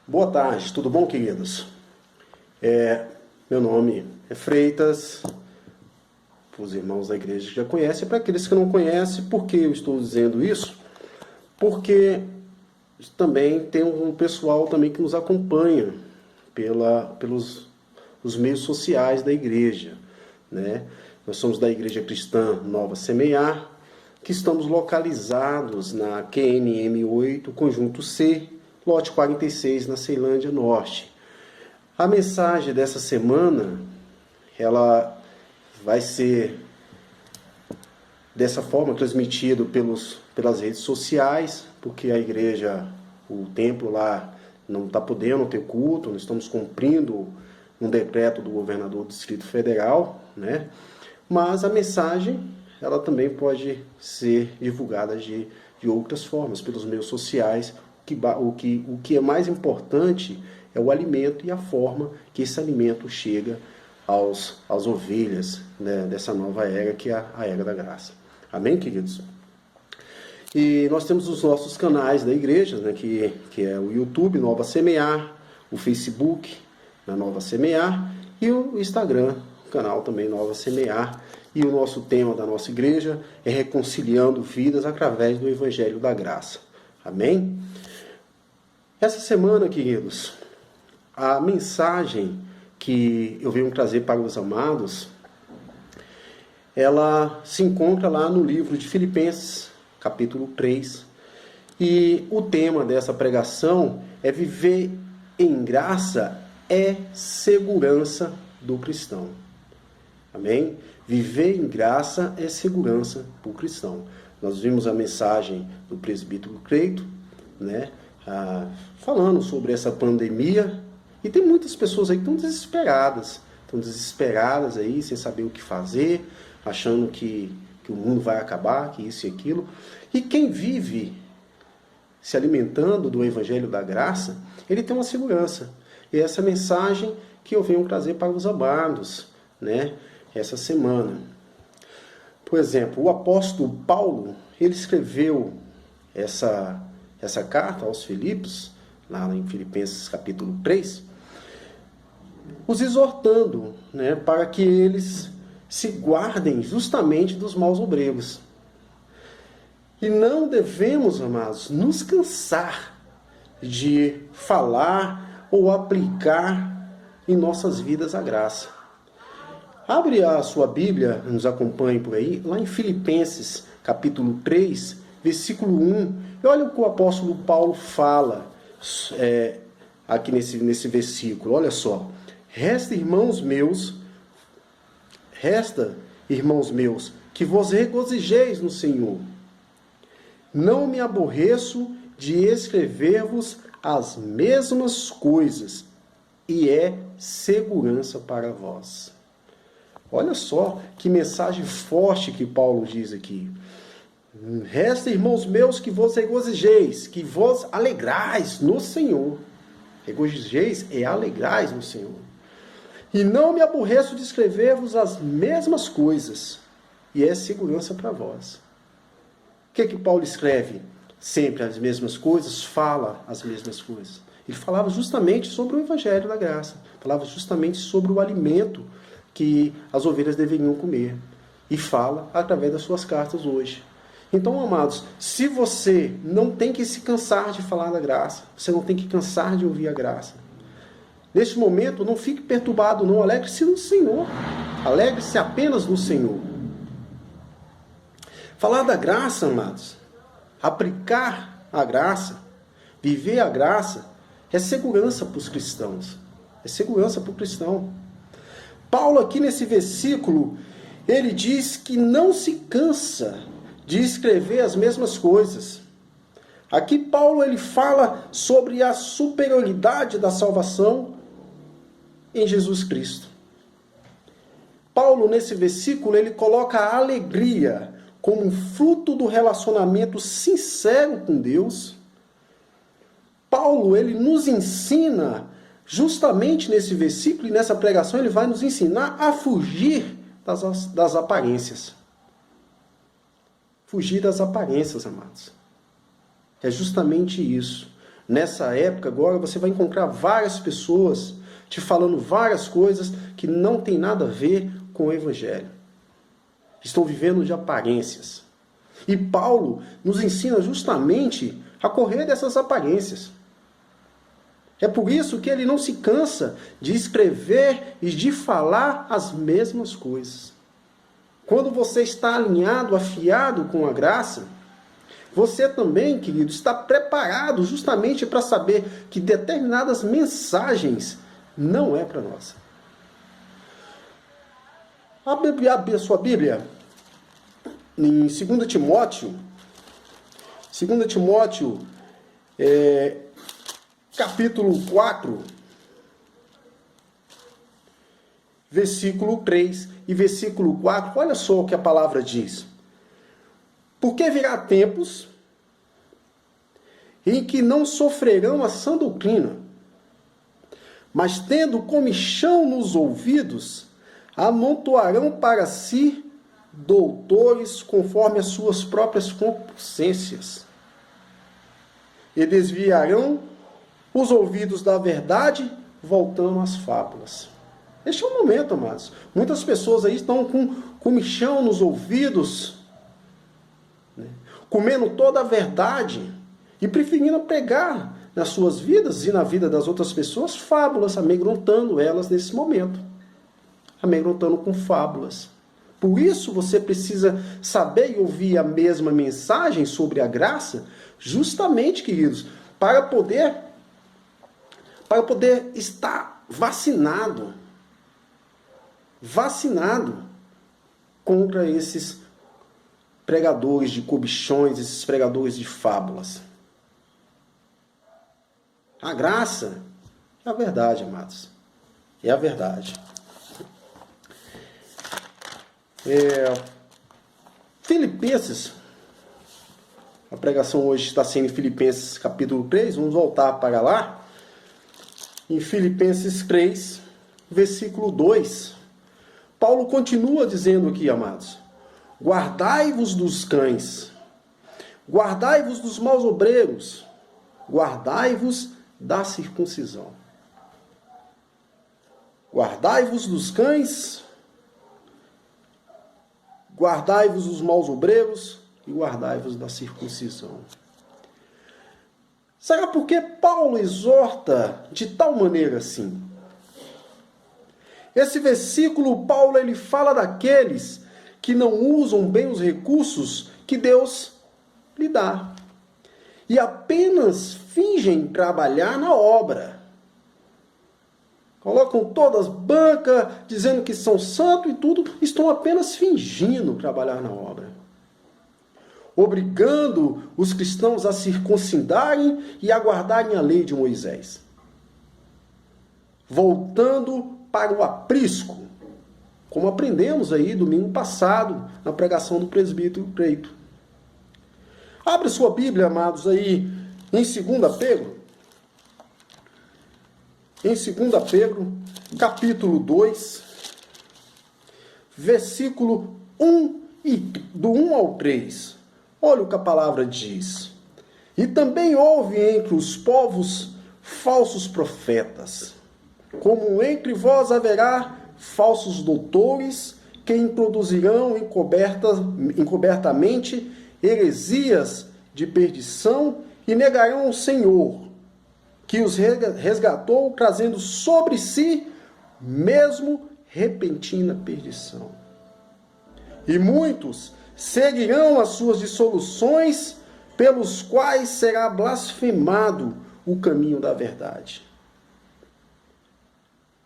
Boa tarde, tudo bom, queridos? Meu nome é Freitas, os irmãos da igreja já conhecem. Para aqueles que não conhecem, por que eu estou dizendo isso? Porque também tem um pessoal também que nos acompanha pelos os meios sociais da igreja, né? Nós somos da Igreja Cristã Nova Semear, que estamos localizados na QNM 8, Conjunto C, lote 46, na Ceilândia Norte. A mensagem dessa semana, ela vai ser dessa forma transmitida pelas redes sociais, porque a igreja, o templo lá não está podendo ter culto, nós estamos cumprindo um decreto do governador do Distrito Federal, né? Mas a mensagem, ela também pode ser divulgada de outras formas, pelos meios sociais. O que é mais importante é o alimento e a forma que esse alimento chega às ovelhas, né, dessa nova era, que é a era da graça. Amém, queridos? E nós temos os nossos canais da igreja, né, que é o YouTube, Nova Semear, o Facebook, na Nova Semear, e o Instagram, o canal também Nova Semear. E o nosso tema da nossa igreja é reconciliando vidas através do Evangelho da Graça. Amém? Essa semana, queridos, a mensagem que eu venho trazer para os amados, ela se encontra lá no livro de Filipenses, capítulo 3. E o tema dessa pregação é viver em graça é segurança do cristão. Amém? Viver em graça é segurança para o cristão. Nós vimos a mensagem do presbítero Creito, né? Falando sobre essa pandemia. E tem muitas pessoas aí que estão desesperadas aí, sem saber o que fazer, achando que o mundo vai acabar, que isso e aquilo. E quem vive se alimentando do Evangelho da Graça, ele tem uma segurança. E essa mensagem que eu venho trazer para os amados, né, essa semana. Por exemplo, o apóstolo Paulo, ele escreveu essa carta aos Filipos, lá em Filipenses capítulo 3, os exortando, né, para que eles se guardem justamente dos maus obreiros. E não devemos, amados, nos cansar de falar ou aplicar em nossas vidas a graça. Abre a sua Bíblia, nos acompanhe por aí, lá em Filipenses capítulo 3, versículo 1. E olha o que o apóstolo Paulo fala aqui nesse versículo. Olha só. Resta, irmãos meus, que vos regozijeis no Senhor. Não me aborreço de escrever-vos as mesmas coisas, e é segurança para vós. Olha só que mensagem forte que Paulo diz aqui. Resta, irmãos meus, que vos regozijeis, que vos alegrais no Senhor. Regozijeis é alegrais no Senhor. E não me aborreço de escrever-vos as mesmas coisas, e é segurança para vós. O que Paulo escreve? Sempre as mesmas coisas, fala as mesmas coisas. Ele falava justamente sobre o Evangelho da Graça, falava justamente sobre o alimento que as ovelhas deveriam comer. E fala através das suas cartas hoje. Então, amados, se você não tem que se cansar de falar da graça, você não tem que cansar de ouvir a graça. Neste momento, não fique perturbado, não. Alegre-se no Senhor. Alegre-se apenas no Senhor. Falar da graça, amados, aplicar a graça, viver a graça, é segurança para os cristãos. É segurança para o cristão. Paulo, aqui nesse versículo, ele diz que não se cansa de escrever as mesmas coisas. Aqui Paulo ele fala sobre a superioridade da salvação em Jesus Cristo. Paulo, nesse versículo, ele coloca a alegria como um fruto do relacionamento sincero com Deus. Paulo, ele nos ensina, justamente nesse versículo e nessa pregação, ele vai nos ensinar a fugir das aparências. Fugir das aparências, amados. É justamente isso. Nessa época agora você vai encontrar várias pessoas te falando várias coisas que não tem nada a ver com o Evangelho. Estão vivendo de aparências. E Paulo nos ensina justamente a correr dessas aparências. É por isso que ele não se cansa de escrever e de falar as mesmas coisas. Quando você está alinhado, afiado com a graça, você também, querido, está preparado justamente para saber que determinadas mensagens não é para nós. Abre a sua Bíblia em 2 Timóteo. 2 Timóteo, capítulo 4, versículo 3 e versículo 4. Olha só o que a palavra diz. Porque virá tempos em que não sofrerão a sã doutrina, mas tendo comichão nos ouvidos, amontoarão para si doutores conforme as suas próprias concupiscências, e desviarão os ouvidos da verdade, voltando às fábulas. Este é o momento, amados. Muitas pessoas aí estão com comichão nos ouvidos, né, comendo toda a verdade e preferindo pregar nas suas vidas e na vida das outras pessoas fábulas, amedrontando elas nesse momento. Amedrontando com fábulas. Por isso você precisa saber e ouvir a mesma mensagem sobre a graça, justamente, queridos, para poder estar vacinado contra esses pregadores de cobichões, esses pregadores de fábulas. A graça é a verdade, amados. É a verdade. Filipenses, a pregação hoje está sendo em Filipenses capítulo 3, vamos voltar para lá. Em Filipenses 3, versículo 2, Paulo continua dizendo aqui, amados: guardai-vos dos cães, guardai-vos dos maus obreiros, guardai-vos da circuncisão. Guardai-vos dos cães, guardai-vos dos maus obreiros e guardai-vos da circuncisão. Será por que Paulo exorta de tal maneira assim? Esse versículo, Paulo, ele fala daqueles que não usam bem os recursos que Deus lhe dá e apenas fingem trabalhar na obra. Colocam todas bancas, dizendo que são santos e tudo, estão apenas fingindo trabalhar na obra. Obrigando os cristãos a circuncidarem e a guardarem a lei de Moisés. Voltando para o aprisco, como aprendemos aí domingo passado, na pregação do presbítero Creito. Abre sua Bíblia, amados, aí em 2 Pedro. Em 2 Pedro, capítulo 2, versículo 1 do 1 ao 3. Olha o que a palavra diz. E também houve entre os povos falsos profetas, como entre vós haverá falsos doutores, que introduzirão encobertamente heresias de perdição e negarão o Senhor, que os resgatou, trazendo sobre si mesmo repentina perdição. E muitos seguirão as suas dissoluções, pelos quais será blasfemado o caminho da verdade.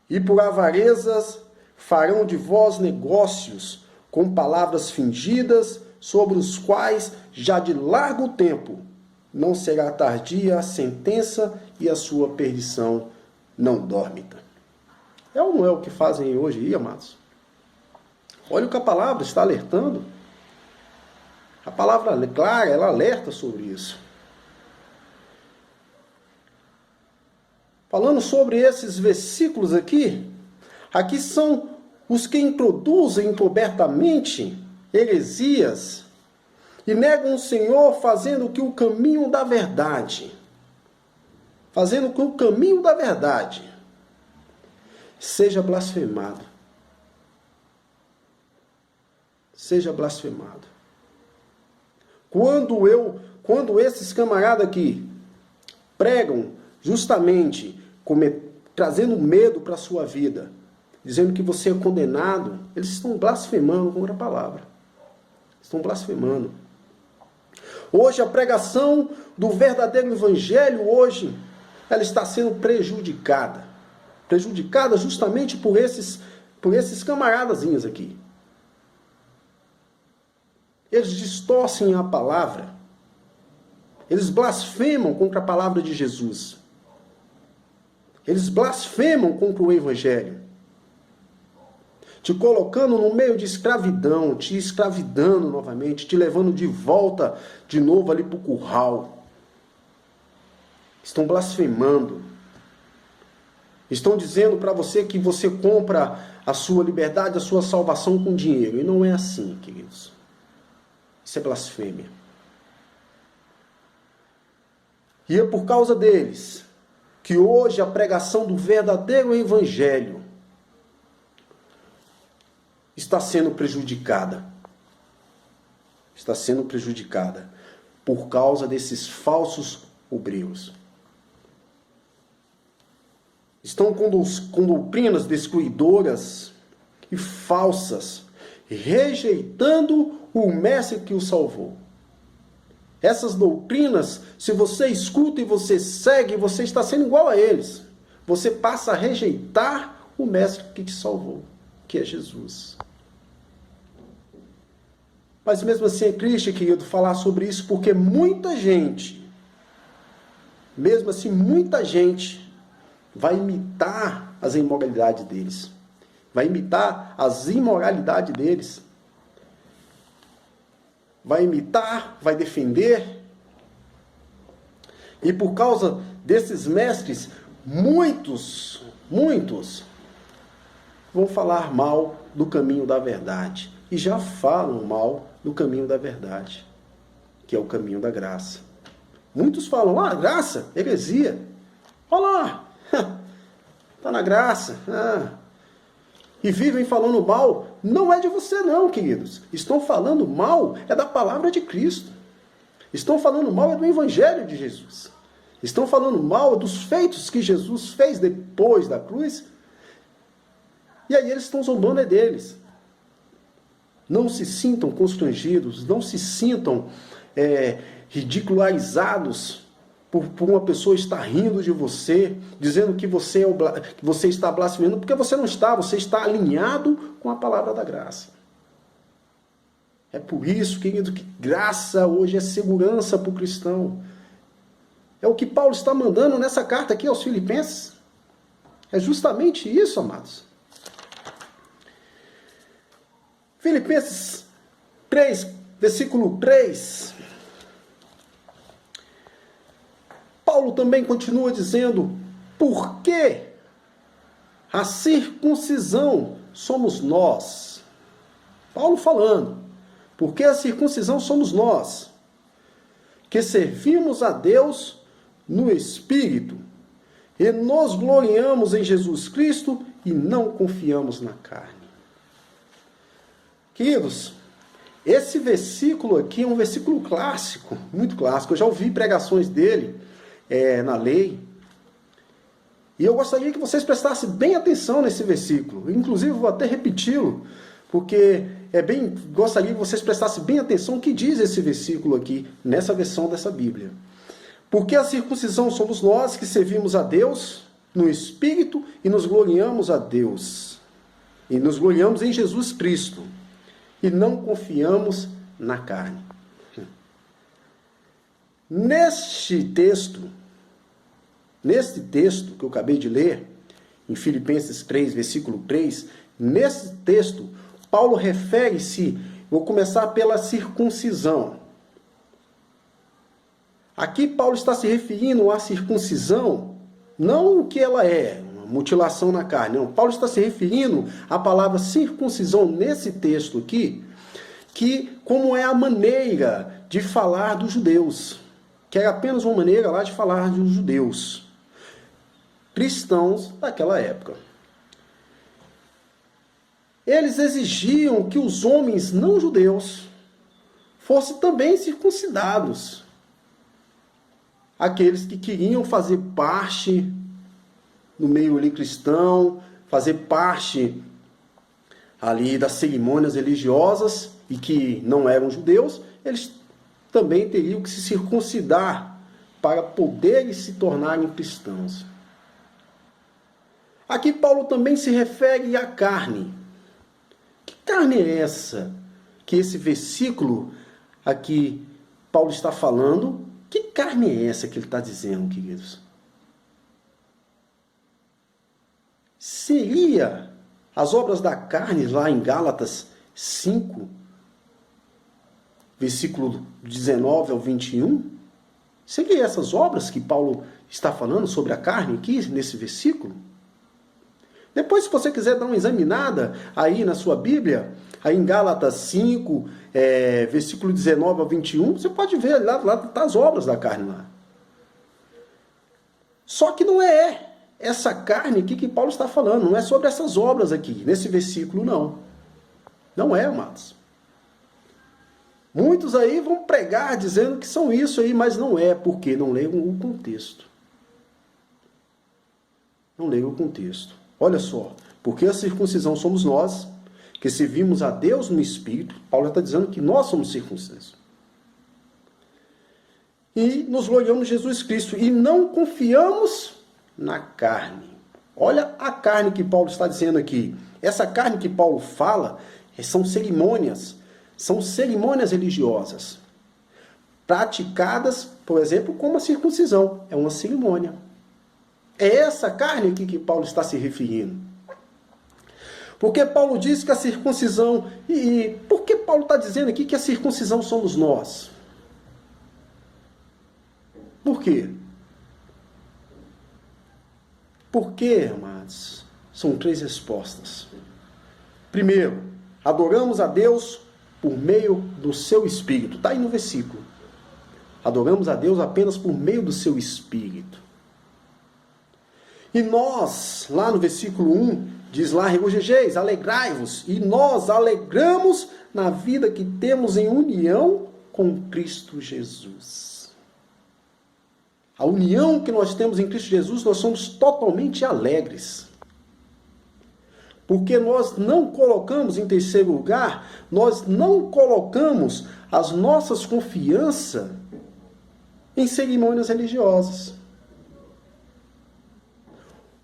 E por avarezas farão de vós negócios com palavras fingidas, sobre os quais já de largo tempo não será tardia a sentença e a sua perdição não dórmita. É ou não é o que fazem hoje, amados? Olha o que a palavra está alertando. A palavra é clara, ela alerta sobre isso. Falando sobre esses versículos aqui são os que introduzem encobertamente heresias e negam o Senhor, fazendo que o caminho da verdade. fazendo com que o caminho da verdade seja blasfemado. Seja blasfemado. Quando esses camaradas aqui pregam justamente trazendo medo para a sua vida, dizendo que você é condenado, eles estão blasfemando contra a palavra. Estão blasfemando. Hoje a pregação do verdadeiro evangelho, hoje, ela está sendo prejudicada. Prejudicada justamente por esses camaradazinhos aqui. Eles distorcem a palavra. Eles blasfemam contra a palavra de Jesus. Eles blasfemam contra o evangelho. Te colocando no meio de escravidão, te escravidando novamente, te levando de volta de novo ali para o curral. Estão blasfemando. Estão dizendo para você que você compra a sua liberdade, a sua salvação com dinheiro. E não é assim, queridos. Isso é blasfêmia. E é por causa deles que hoje a pregação do verdadeiro evangelho está sendo prejudicada. Está sendo prejudicada por causa desses falsos obreiros. Estão com doutrinas destruidoras e falsas, rejeitando o mestre que o salvou. Essas doutrinas, se você escuta e você segue, você está sendo igual a eles. Você passa a rejeitar o mestre que te salvou, que é Jesus. Mas mesmo assim é triste, querido, falar sobre isso, porque muita gente, mesmo assim muita gente, vai imitar as imoralidades deles. Vai imitar as imoralidades deles. Vai imitar, vai defender. E por causa desses mestres, muitos vão falar mal do caminho da verdade. E já falam mal do caminho da verdade, que é o caminho da graça. Muitos falam, graça, heresia. Olha lá, está na graça. E vivem falando mal. Não é de você não, queridos. Estão falando mal é da palavra de Cristo. Estão falando mal é do evangelho de Jesus. Estão falando mal dos feitos que Jesus fez depois da cruz. E aí eles estão zombando deles. Não se sintam constrangidos, não se sintam ridicularizados por uma pessoa estar rindo de você, dizendo que você está blasfemando, porque você não está, você está alinhado com a palavra da graça. É por isso, querido, que graça hoje é segurança para o cristão. É o que Paulo está mandando nessa carta aqui aos Filipenses. É justamente isso, amados. Filipenses 3, versículo 3. Paulo também continua dizendo, porque a circuncisão somos nós. Paulo falando, porque a circuncisão somos nós, que servimos a Deus no Espírito, e nos gloriamos em Jesus Cristo e não confiamos na carne. Queridos, esse versículo aqui é um versículo clássico, muito clássico. Eu já ouvi pregações dele na lei. E eu gostaria que vocês prestassem bem atenção nesse versículo. Inclusive, vou até repeti-lo, porque gostaria que vocês prestassem bem atenção no que diz esse versículo aqui, nessa versão dessa Bíblia. Porque a circuncisão somos nós que servimos a Deus no Espírito e nos gloriamos a Deus. E nos gloriamos em Jesus Cristo. E não confiamos na carne. Neste texto que eu acabei de ler, em Filipenses 3, versículo 3, nesse texto, Paulo refere-se, vou começar pela circuncisão. Aqui Paulo está se referindo à circuncisão, não o que ela é, uma mutilação na carne, não. Paulo está se referindo à palavra circuncisão nesse texto aqui, que como é a maneira de falar dos judeus, que era apenas uma maneira lá de falar dos judeus. cristãos daquela época. Eles exigiam que os homens não judeus fossem também circuncidados. Aqueles que queriam fazer parte no meio ali cristão, fazer parte ali das cerimônias religiosas e que não eram judeus, eles também teriam que se circuncidar para poderem se tornarem cristãos. Aqui Paulo também se refere à carne. Que carne é essa que esse versículo aqui Paulo está falando? Que carne é essa que ele está dizendo, queridos? Seria as obras da carne lá em Gálatas 5, versículo 19 ao 21? Seria essas obras que Paulo está falando sobre a carne aqui, nesse versículo? Depois, se você quiser dar uma examinada aí na sua Bíblia, aí em Gálatas 5, versículo 19 ao 21, você pode ver, lá tá as obras da carne lá. Só que não é essa carne aqui que Paulo está falando, não é sobre essas obras aqui, nesse versículo não. Não é, amados. Muitos aí vão pregar dizendo que são isso aí, mas não é, porque não leem o contexto. Não leem o contexto. Olha só, porque a circuncisão somos nós, que servimos a Deus no Espírito. Paulo está dizendo que nós somos circuncisos. E nos gloriamos em Jesus Cristo. E não confiamos na carne. Olha a carne que Paulo está dizendo aqui. Essa carne que Paulo fala são cerimônias. São cerimônias religiosas. Praticadas, por exemplo, como a circuncisão. É uma cerimônia. É essa carne aqui que Paulo está se referindo. Porque Paulo diz que a circuncisão... E por que Paulo está dizendo aqui que a circuncisão somos nós? Por quê? Por quê, amados? São 3 respostas. Primeiro, adoramos a Deus por meio do seu Espírito. Está aí no versículo. Adoramos a Deus apenas por meio do seu Espírito. E nós, lá no versículo 1, diz lá, regozijeis, alegrai-vos. E nós alegramos na vida que temos em união com Cristo Jesus. A união que nós temos em Cristo Jesus, nós somos totalmente alegres. Porque nós não colocamos em terceiro lugar, nós não colocamos as nossas confianças em cerimônias religiosas.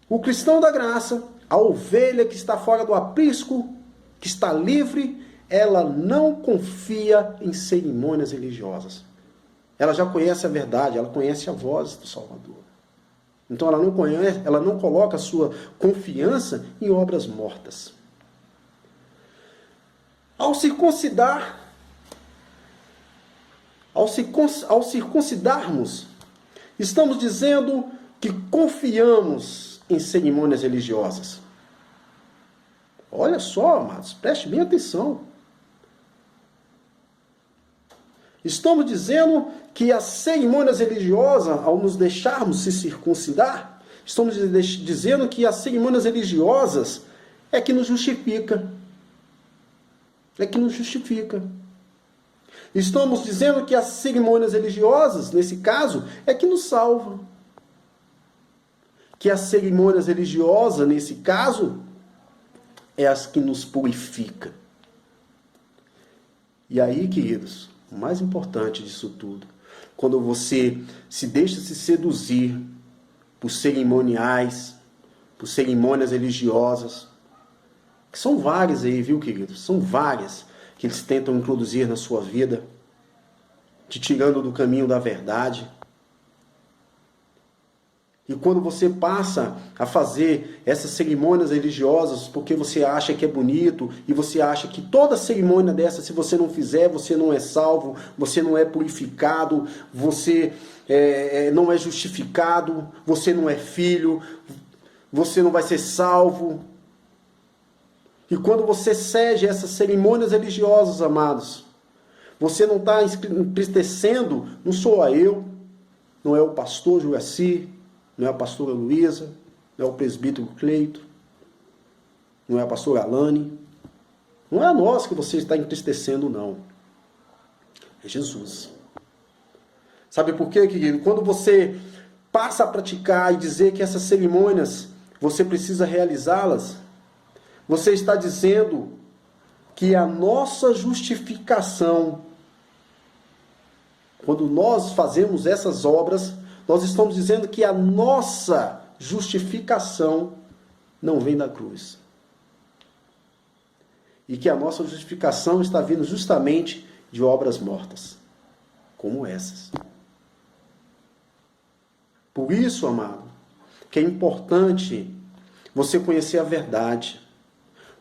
O cristão da graça, a ovelha que está fora do aprisco, que está livre, ela não confia em cerimônias religiosas. Ela já conhece a verdade, ela conhece a voz do Salvador. Então ela não coloca a sua confiança em obras mortas. Ao circuncidarmos, estamos dizendo que confiamos em cerimônias religiosas. Olha só, amados, preste bem atenção. Estamos dizendo que as cerimônias religiosas, ao nos deixarmos se circuncidar, estamos dizendo que as cerimônias religiosas é que nos justifica. É que nos justifica. Estamos dizendo que as cerimônias religiosas, nesse caso, é que nos salvam. Que as cerimônias religiosas, nesse caso, é as que nos purifica. E aí, queridos, o mais importante disso tudo, quando você se deixa se seduzir por cerimoniais, por cerimônias religiosas, que são várias aí, viu, queridos? São várias que eles tentam introduzir na sua vida, te tirando do caminho da verdade. E quando você passa a fazer essas cerimônias religiosas porque você acha que é bonito e você acha que toda cerimônia dessa, se você não fizer, você não é salvo, você não é purificado, você não é justificado, você não é filho, você não vai ser salvo. E quando você segue essas cerimônias religiosas, amados, você não está entristecendo, não sou eu, não é o pastor Juraci, não é a pastora Luísa, não é o presbítero Cleito, não é a pastora Alane, não é a nós que você está entristecendo, não. É Jesus. Sabe por quê, querido? Quando você passa a praticar e dizer que essas cerimônias você precisa realizá-las, você está dizendo que a nossa justificação, quando nós fazemos essas obras, nós estamos dizendo que a nossa justificação não vem da cruz. E que a nossa justificação está vindo justamente de obras mortas, como essas. Por isso, amado, que é importante você conhecer a verdade.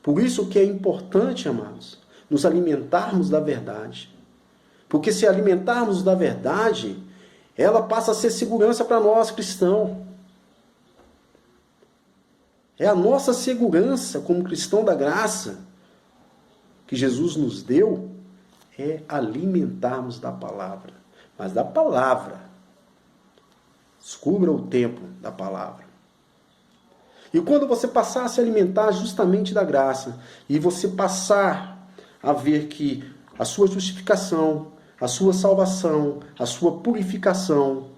Por isso que é importante, amados, nos alimentarmos da verdade. Porque se alimentarmos da verdade, ela passa a ser segurança para nós, cristãos. É a nossa segurança como cristão da graça que Jesus nos deu, é alimentarmos da palavra. Mas da palavra. Descubra o tempo da palavra. E quando você passar a se alimentar justamente da graça, e você passar a ver que a sua justificação, a sua salvação, a sua purificação,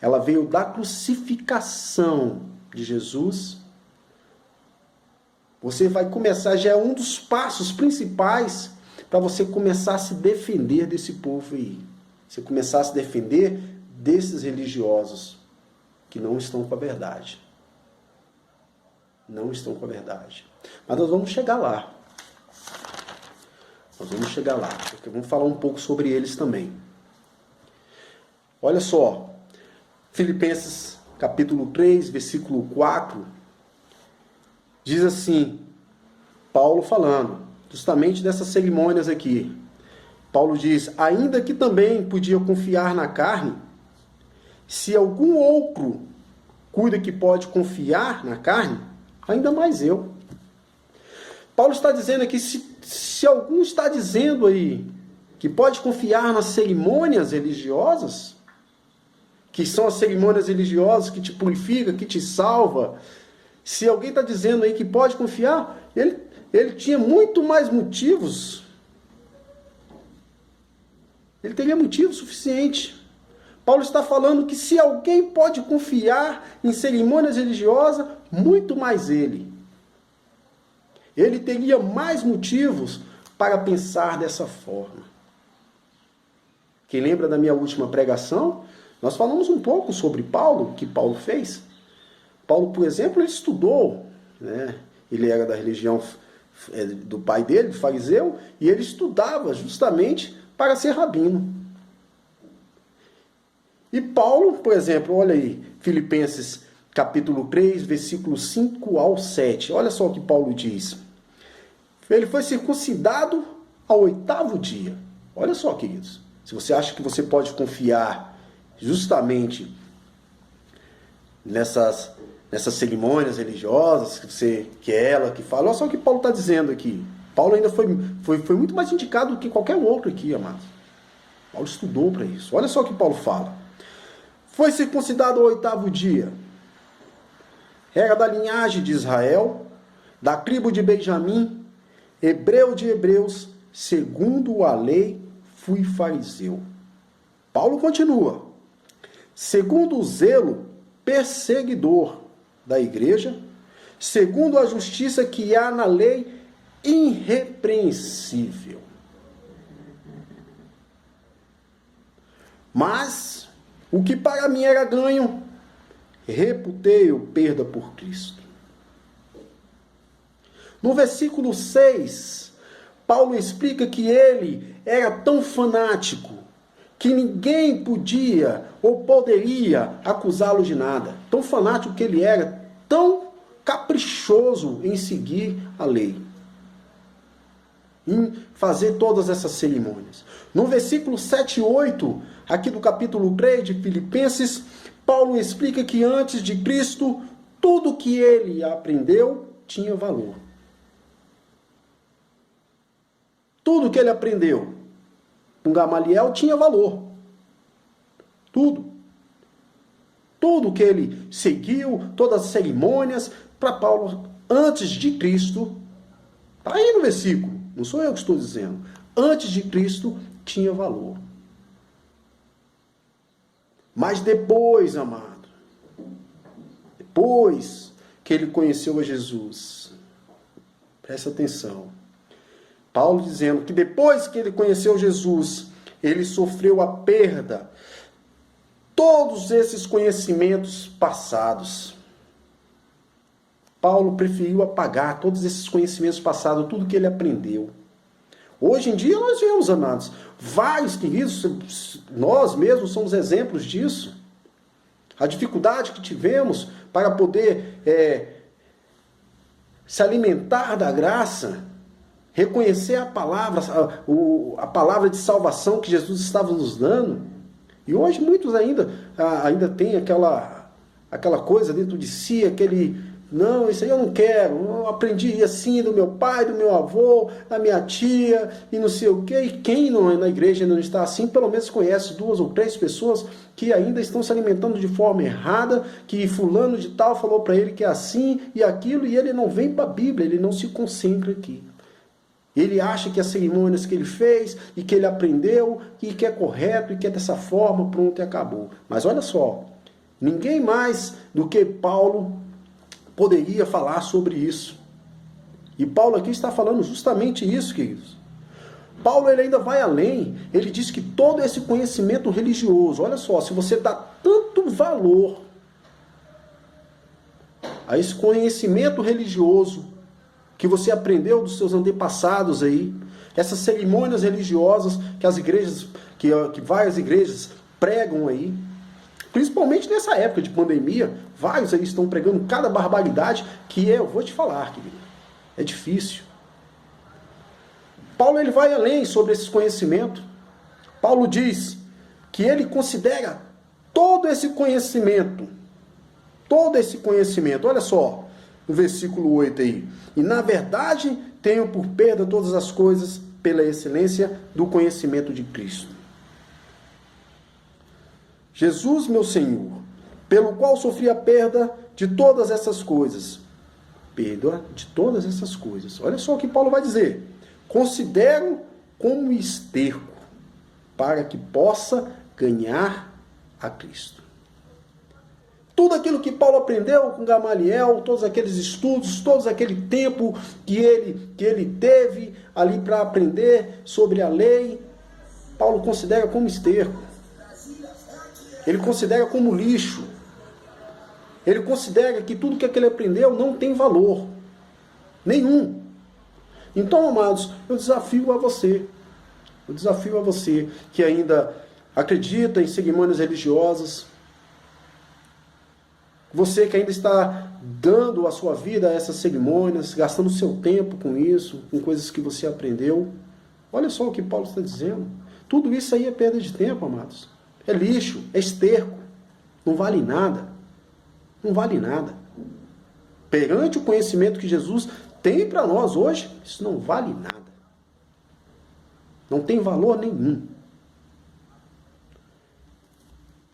ela veio da crucificação de Jesus, você vai começar, já é um dos passos principais para você começar a se defender desse povo aí. Você começar a se defender desses religiosos que não estão com a verdade. Não estão com a verdade. Mas nós vamos chegar lá. Nós vamos chegar lá, porque vamos falar um pouco sobre eles também. Olha só, Filipenses capítulo 3, versículo 4, diz assim, Paulo falando, justamente dessas cerimônias aqui. Paulo diz, ainda que também podia confiar na carne, se algum outro cuida que pode confiar na carne, ainda mais eu. Paulo está dizendo aqui, se algum está dizendo aí que pode confiar nas cerimônias religiosas, que são as cerimônias religiosas que te purifica, que te salva, se alguém está dizendo aí que pode confiar, ele tinha muito mais motivos. Ele teria motivo suficiente. Paulo está falando que se alguém pode confiar em cerimônias religiosas, muito mais ele. Ele teria mais motivos para pensar dessa forma. Quem lembra da minha última pregação? Nós falamos um pouco sobre Paulo, o que Paulo fez. Paulo, por exemplo, ele estudou, né? Ele era da religião do pai dele, do fariseu, e ele estudava justamente para ser rabino. E Paulo, por exemplo, olha aí, Filipenses capítulo 3, versículos 5 ao 7. Olha só o que Paulo diz. Ele foi circuncidado ao 8º dia. Olha só, queridos. Se você acha que você pode confiar justamente nessas cerimônias religiosas, que é ela que fala, olha só o que Paulo está dizendo aqui. Paulo ainda foi muito mais indicado do que qualquer outro aqui, amados. Paulo estudou para isso. Olha só o que Paulo fala. Foi circuncidado ao 8º dia. Era da linhagem de Israel, da tribo de Benjamim, hebreu de hebreus, segundo a lei, fui fariseu. Paulo continua. Segundo o zelo perseguidor da igreja, segundo a justiça que há na lei, irrepreensível. Mas o que para mim era ganho, reputei-o perda por Cristo. No versículo 6, Paulo explica que ele era tão fanático que ninguém podia ou poderia acusá-lo de nada. Tão fanático que ele era, tão caprichoso em seguir a lei, em fazer todas essas cerimônias. No versículo 7 e 8, aqui do capítulo 3 de Filipenses, Paulo explica que antes de Cristo, tudo que ele aprendeu tinha valor. Tudo que ele aprendeu com Gamaliel tinha valor. Tudo tudo que ele seguiu, todas as cerimônias, para Paulo, antes de Cristo, está aí no versículo, não sou eu que estou dizendo, antes de Cristo tinha valor. Mas depois, amado, depois que ele conheceu a Jesus, presta atenção, Paulo dizendo que depois que ele conheceu Jesus, ele sofreu a perda, todos esses conhecimentos passados. Paulo preferiu apagar todos esses conhecimentos passados, tudo que ele aprendeu. Hoje em dia nós vemos, amados, vários queridos, nós mesmos somos exemplos disso. A dificuldade que tivemos para poder se alimentar da graça, reconhecer a palavra de salvação que Jesus estava nos dando. E hoje muitos ainda têm aquela coisa dentro de si, não, isso aí eu não quero, eu aprendi assim do meu pai, do meu avô, da minha tia, e não sei o quê. E quem não, na igreja não está assim, pelo menos conhece 2 ou 3 pessoas que ainda estão se alimentando de forma errada, que fulano de tal falou para ele que é assim e aquilo, e ele não vem para a Bíblia, ele não se concentra aqui. Ele acha que as cerimônias que ele fez e que ele aprendeu e que é correto e que é dessa forma, pronto, e acabou. Mas olha só, ninguém mais do que Paulo poderia falar sobre isso. E Paulo aqui está falando justamente isso, queridos. Paulo ele ainda vai além, ele diz que todo esse conhecimento religioso, olha só, se você dá tanto valor a esse conhecimento religioso que você aprendeu dos seus antepassados aí, essas cerimônias religiosas que as igrejas, que várias igrejas pregam aí, principalmente nessa época de pandemia, vários aí estão pregando cada barbaridade que eu vou te falar, querido, é difícil. Paulo ele vai além sobre esse conhecimento. Paulo diz que ele considera todo esse conhecimento, olha só, no versículo 8 aí, e na verdade tenho por perda todas as coisas pela excelência do conhecimento de Cristo. Jesus, meu Senhor, pelo qual sofri a perda de todas essas coisas. Perda de todas essas coisas. Olha só o que Paulo vai dizer. Considero como esterco, para que possa ganhar a Cristo. Tudo aquilo que Paulo aprendeu com Gamaliel, todos aqueles estudos, todo aquele tempo que ele teve ali para aprender sobre a lei, Paulo considera como esterco. Ele considera como lixo. Ele considera que tudo que ele aprendeu não tem valor nenhum. Então, amados, eu desafio a você que ainda acredita em cerimônias religiosas, você que ainda está dando a sua vida a essas cerimônias, gastando seu tempo com isso, com coisas que você aprendeu, olha só o que Paulo está dizendo. Tudo isso aí é perda de tempo, amados. É lixo, é esterco, não vale nada. Não vale nada. Perante o conhecimento que Jesus tem para nós hoje, isso não vale nada. Não tem valor nenhum.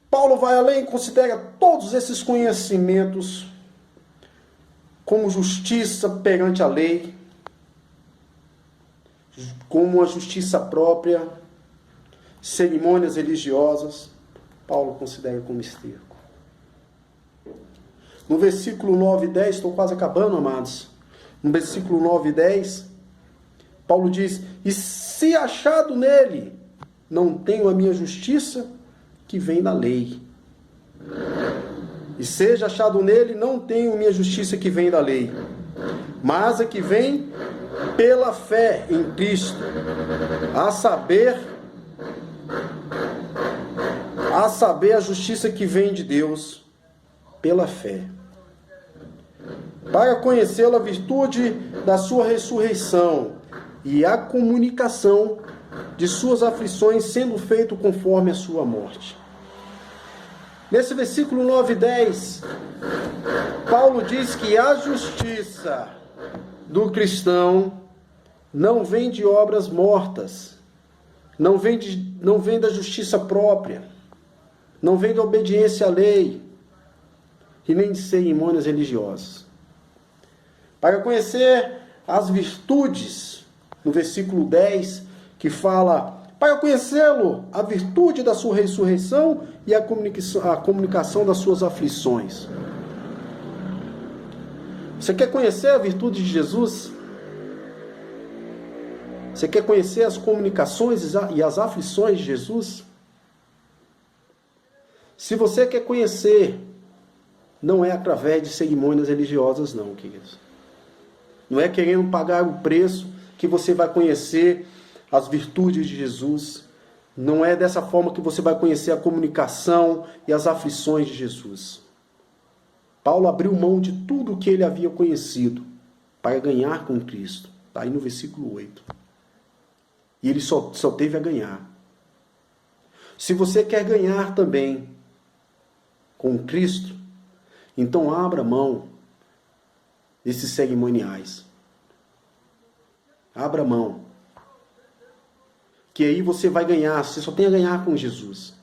Paulo vai além e considera todos esses conhecimentos como justiça perante a lei, como uma justiça própria, cerimônias religiosas. Paulo considera como esterco. No versículo 9 e 10, estou quase acabando, amados. No versículo 9 e 10, Paulo diz: e se achado nele, não tenho a minha justiça que vem da lei. E seja achado nele, não tenho minha justiça que vem da lei, mas a que vem pela fé em Cristo, a saber a justiça que vem de Deus pela fé, para conhecê-la, a virtude da sua ressurreição e a comunicação de suas aflições, sendo feito conforme a sua morte. Nesse versículo 9 e 10, Paulo diz que a justiça do cristão não vem de obras mortas, não vem da justiça própria, não vem da obediência à lei, e nem de cerimônias religiosas. Para conhecer as virtudes, no versículo 10, que fala, para conhecê-lo, a virtude da sua ressurreição e a comunicação das suas aflições. Você quer conhecer a virtude de Jesus? Você quer conhecer as comunicações e as aflições de Jesus? Se você quer conhecer, não é através de cerimônias religiosas, não, queridos. Não é querendo pagar o preço que você vai conhecer as virtudes de Jesus. Não é dessa forma que você vai conhecer a comunicação e as aflições de Jesus. Paulo abriu mão de tudo o que ele havia conhecido para ganhar com Cristo. Está aí no versículo 8. E ele só teve a ganhar. Se você quer ganhar também com Cristo, então abra mão desses cerimoniais. Abra mão. Que aí você vai ganhar, você só tem a ganhar com Jesus.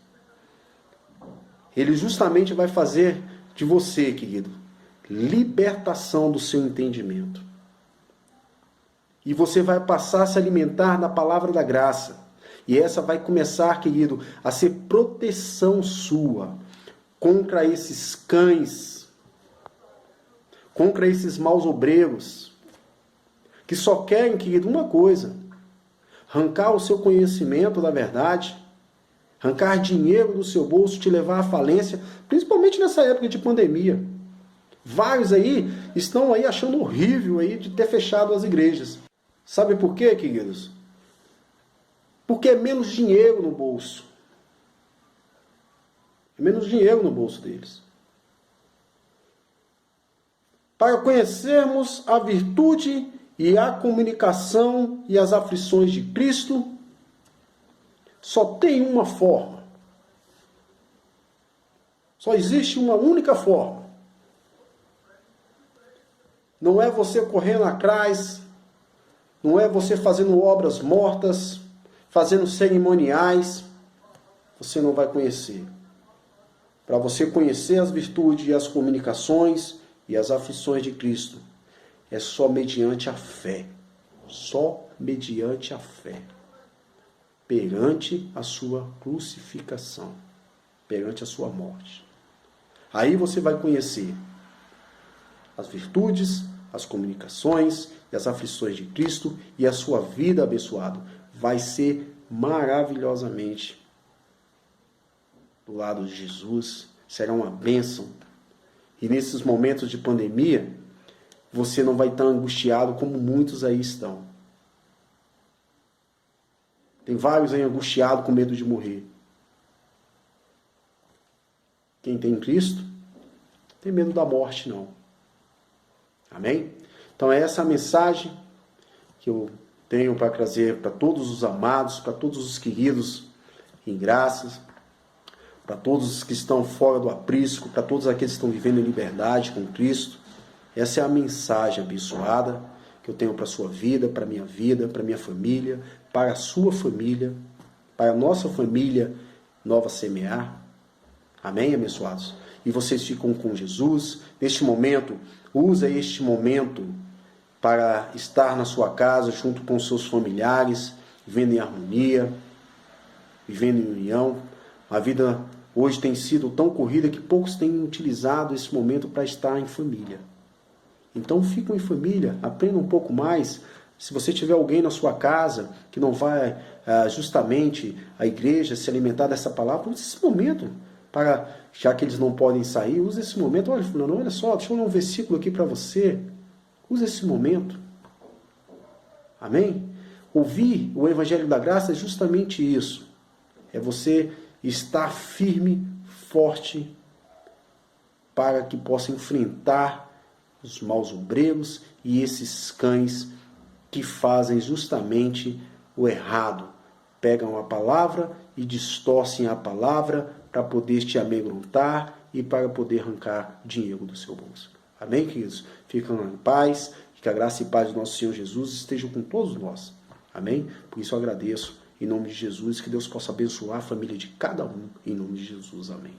Ele justamente vai fazer de você, querido, libertação do seu entendimento. E você vai passar a se alimentar da palavra da graça. E essa vai começar, querido, a ser proteção sua contra esses cães, contra esses maus obreiros, que só querem, querido, uma coisa: arrancar o seu conhecimento da verdade, arrancar dinheiro do seu bolso, te levar à falência, principalmente nessa época de pandemia. Vários aí estão aí achando horrível aí de ter fechado as igrejas. Sabe por quê, queridos? Porque é menos dinheiro no bolso. É menos dinheiro no bolso deles. Para conhecermos a virtude e a comunicação e as aflições de Cristo, só tem uma forma. Só existe uma única forma. Não é você correndo atrás, não é você fazendo obras mortas, fazendo cerimoniais. Você não vai conhecer. Para você conhecer as virtudes e as comunicações e as aflições de Cristo, é só mediante a fé. Só mediante a fé. Perante a sua crucificação. Perante a sua morte. Aí você vai conhecer as virtudes, as comunicações e as aflições de Cristo, e a sua vida abençoada vai ser maravilhosamente do lado de Jesus. Será uma bênção. E nesses momentos de pandemia, você não vai estar angustiado como muitos aí estão. Tem vários aí angustiados com medo de morrer. Quem tem Cristo, não tem medo da morte, não. Amém? Então é essa a mensagem que eu tenho para trazer para todos os amados, para todos os queridos em graças, para todos os que estão fora do aprisco, para todos aqueles que estão vivendo em liberdade com Cristo. Essa é a mensagem abençoada que eu tenho para a sua vida, para a minha família, para a sua família, para a nossa família Nova Semear. Amém, abençoados? E vocês ficam com Jesus. Neste momento, usa este momento para estar na sua casa, junto com os seus familiares, vivendo em harmonia, vivendo em união. A vida hoje tem sido tão corrida que poucos têm utilizado esse momento para estar em família. Então ficam em família, aprendam um pouco mais. Se você tiver alguém na sua casa que não vai justamente à igreja se alimentar dessa palavra, use esse momento para, já que eles não podem sair, use esse momento. Olha, fulano, olha só, deixa eu ler um versículo aqui para você. Use esse momento. Amém? Ouvir o Evangelho da Graça é justamente isso. É você estar firme, forte, para que possa enfrentar os maus obreiros e esses cães que fazem justamente o errado. Pegam a palavra e distorcem a palavra para poder te amedrontar e para poder arrancar dinheiro do seu bolso. Amém, queridos? Ficam em paz, que a graça e paz do nosso Senhor Jesus estejam com todos nós. Amém? Por isso eu agradeço, em nome de Jesus, que Deus possa abençoar a família de cada um, em nome de Jesus. Amém.